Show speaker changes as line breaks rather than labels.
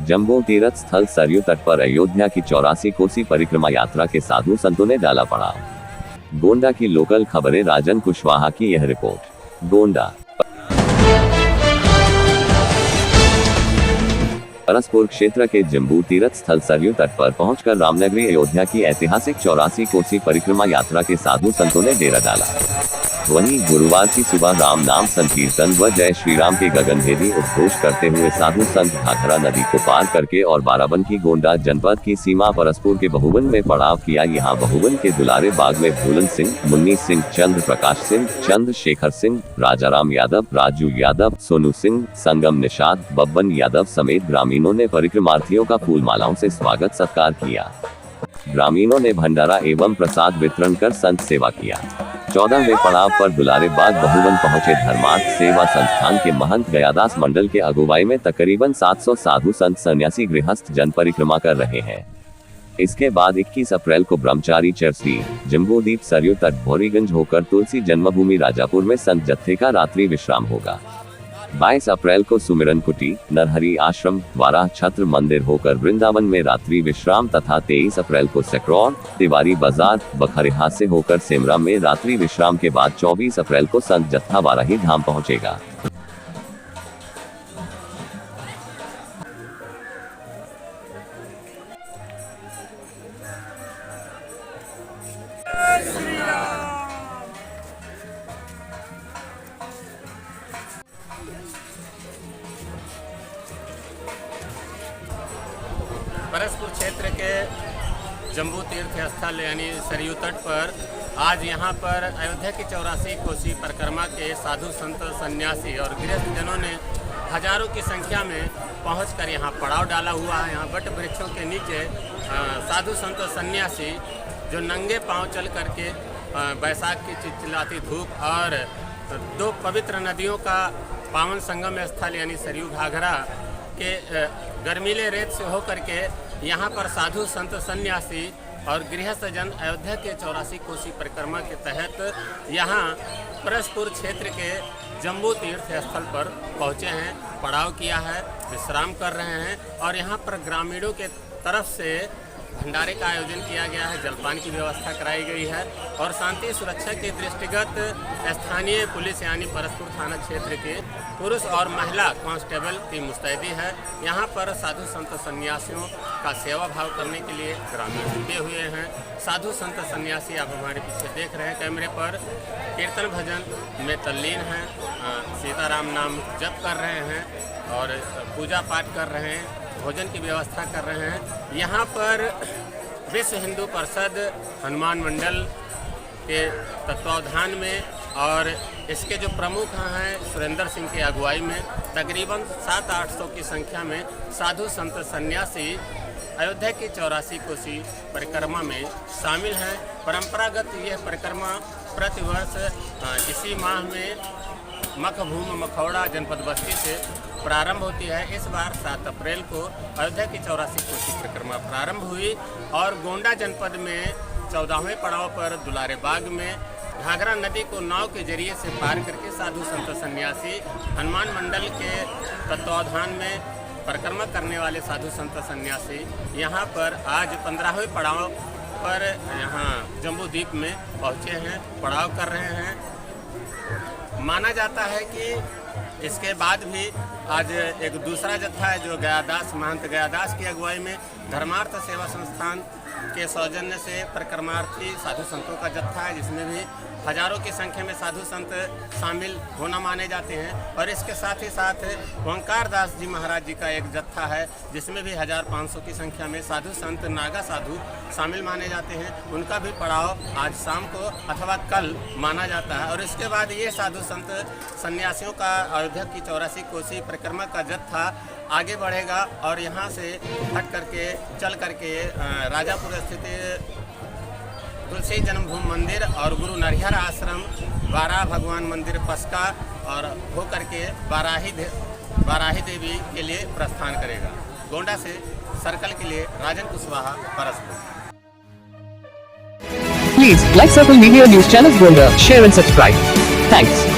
जम्बू तीर्थ स्थल सरयू तट पर अयोध्या की 84 कोसी परिक्रमा यात्रा के साधु संतों ने डाला पड़ाव। गोंडा की लोकल खबरें, राजन कुशवाहा की यह रिपोर्ट। गोंडा परसपुर क्षेत्र के जम्बू तीर्थ स्थल सरयू तट पर पहुंचकर रामनगरी अयोध्या की ऐतिहासिक 84 कोसी परिक्रमा यात्रा के साधु संतों ने डेरा डाला। वहीं गुरुवार की सुबह राम नाम संकीर्तन व जय श्री राम के गगनभेदी उद्घोष करते हुए साधु संत घाघरा नदी को पार करके और बाराबंकी गोंडा जनपद की सीमा परसपुर के बहुवन में पड़ाव किया। यहाँ बहुवन के दुलारे बाग में भूलन सिंह, मुन्नी सिंह, चंद्र प्रकाश सिंह, चंद्रशेखर सिंह, राजाराम यादव, राजू यादव, सोनू सिंह, संगम निषाद, बब्बन यादव समेत ग्रामीणों ने परिक्रमार्थियों का फूल मालाओं से स्वागत सत्कार किया। ग्रामीणों ने भंडारा एवं प्रसाद वितरण कर संत सेवा किया। 14वें पड़ाव पर दुलारे बाग बहुवन पहुंचे धर्मार्थ सेवा संस्थान के महंत गयादास मंडल के अगुवाई में तकरीबन 700 साधु संत सन्यासी गृहस्थ जन परिक्रमा कर रहे हैं। इसके बाद 21 अप्रैल को ब्रह्मचारी चरसी जम्बूद्वीप सरयू तट भौरीगंज होकर तुलसी जन्मभूमि राजापुर में संत जत्थे का रात्रि विश्राम होगा। 22 अप्रैल को सुमिरन कुटी, नरहरि आश्रम, वाराह छत्र मंदिर होकर वृंदावन में रात्रि विश्राम तथा 23 अप्रैल को सकरौर, तिवारी बाजार, बखरिहा से होकर सेमरा में रात्रि विश्राम के बाद 24 अप्रैल को संत जत्था वाराही धाम पहुंचेगा।
परसपुर क्षेत्र के जम्बू तीर्थ स्थल यानी सरयू तट पर आज यहाँ पर अयोध्या की 84 कोसी परिक्रमा के साधु संत सन्यासी और गृहस्थ जनों ने हजारों की संख्या में पहुंचकर यहाँ पड़ाव डाला हुआ है। यहाँ वट वृक्षों के नीचे साधु संत सन्यासी जो नंगे पांव चल करके बैसाख की चिलचिलाती धूप और दो पवित्र नदियों का पावन संगम स्थल यानी सरयू घाघरा के गर्मीले रेत से होकर के यहाँ पर साधु संत सन्यासी और गृहस्थ जन अयोध्या के 84 कोसी परिक्रमा के तहत यहाँ परसपुर क्षेत्र के जम्बू तीर्थ स्थल पर पहुँचे हैं, पड़ाव किया है, विश्राम कर रहे हैं और यहाँ पर ग्रामीणों के तरफ से भंडारे का आयोजन किया गया है, जलपान की व्यवस्था कराई गई है और शांति सुरक्षा के दृष्टिगत स्थानीय पुलिस यानी परसपुर थाना क्षेत्र के पुरुष और महिला कांस्टेबल की मुस्तैदी है। यहाँ पर साधु संत सन्यासियों का सेवा भाव करने के लिए ग्रामीण जुटे हुए हैं। साधु संत सन्यासी आप हमारे पीछे देख रहे हैं कैमरे पर, कीर्तन भजन में तल्लीन हैं, सीताराम नाम जप कर रहे हैं और पूजा पाठ कर रहे हैं, भोजन की व्यवस्था कर रहे हैं। यहाँ पर विश्व हिंदू परिषद हनुमान मंडल के तत्वावधान में और इसके जो प्रमुख हैं सुरेंद्र सिंह के अगुवाई में तकरीबन 700-800 की संख्या में साधु संत सन्यासी अयोध्या की 84 कोसी परिक्रमा में शामिल हैं। परंपरागत यह परिक्रमा प्रतिवर्ष इसी माह में मखभूम मखौड़ा जनपद बस्ती से प्रारंभ होती है। इस बार 7 अप्रैल को अयोध्या की 84 कोसी परिक्रमा प्रारंभ हुई और गोंडा जनपद में 14वें पड़ाव पर दुलारे बाग में घाघरा नदी को नाव के जरिए से पार करके साधु संत सन्यासी हनुमान मंडल के तत्वावधान में परिक्रमा करने वाले साधु संत सन्यासी यहाँ पर आज 15वें पड़ाव पर यहाँ जम्बूद्वीप में पहुँचे हैं, पड़ाव कर रहे हैं। माना जाता है कि इसके बाद भी आज एक दूसरा जत्था है जो गयादास महंत गयादास की अगुवाई में धर्मार्थ सेवा संस्थान के सौजन्य से परिक्रमार्थी साधु संतों का जत्था है, जिसमें भी हजारों की संख्या में साधु संत शामिल होना माने जाते हैं। और इसके साथ ही साथ ओंकार दास जी महाराज जी का एक जत्था है जिसमें भी 1500 की संख्या में साधु संत नागा साधु शामिल माने जाते हैं। उनका भी पड़ाव आज शाम को अथवा कल माना जाता है। और इसके बाद ये साधु संत सन्यासियों का अयोध्या की 84 कोसी परिक्रमा का जत्था आगे बढ़ेगा और यहाँ से हट करके चल करके राजापुर स्थित तुलसी जन्मभूमि मंदिर और गुरु नरहरि आश्रम, वाराह भगवान मंदिर पसका और हो करके वाराही देवी के लिए प्रस्थान करेगा। गोंडा से सर्कल के लिए राजन Kushwaha, Paraspur.
Please like Circle Media News channel Gonda, share and subscribe. Thanks.